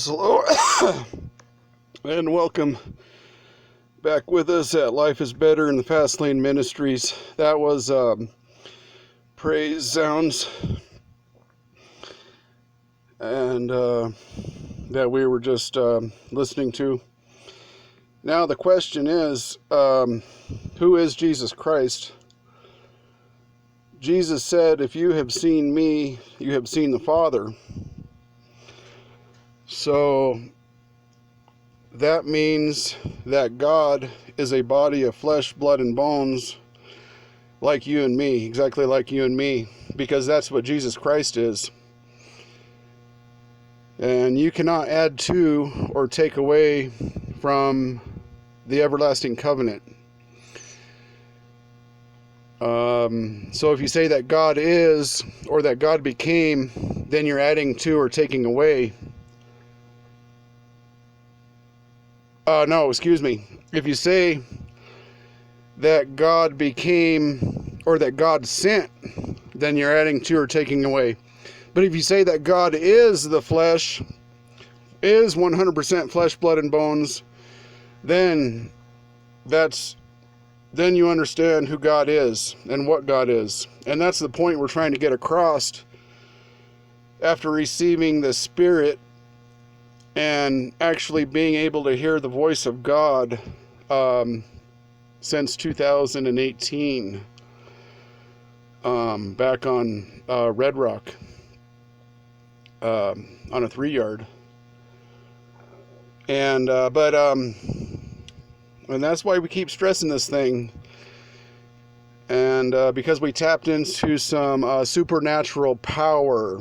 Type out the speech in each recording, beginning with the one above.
Yes, hello, and welcome back with us at Life is Better in the Fast Lane Ministries. That was Praise Sounds, and that we were just listening to. Now the question is, who is Jesus Christ? Jesus said, if you have seen me, you have seen the Father. So that means that God is a body of flesh, blood, and bones, like you and me, exactly like you and me, because that's what Jesus Christ is. And you cannot add to or take away from the everlasting covenant. So if you say that God is, or that God became, then you're adding to or taking away. No, excuse me. If you say that God became, or that God sent, then you're adding to or taking away. But if you say that God is the flesh, is 100% flesh, blood, and bones, then you understand who God is and what God is. And that's the point we're trying to get across after receiving the Spirit and actually being able to hear the voice of God since 2018, back on Red Rock, on a 3-yard. And and that's why we keep stressing this thing. And because we tapped into some supernatural power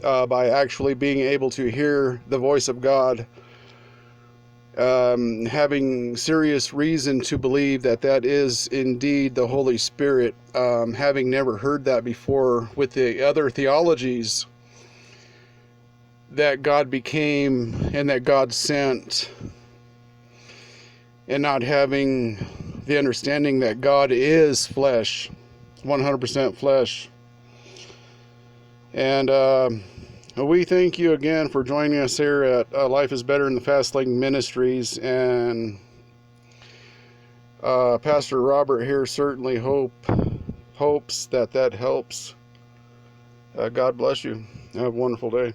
by actually being able to hear the voice of God, having serious reason to believe that that is indeed the Holy Spirit, having never heard that before with the other theologies that God became and that God sent, and not having the understanding that God is flesh, 100% flesh. And we thank you again for joining us here at Life is Better in the Fast Lane Ministries. And Pastor Robert here certainly hopes that helps. God bless you. Have a wonderful day.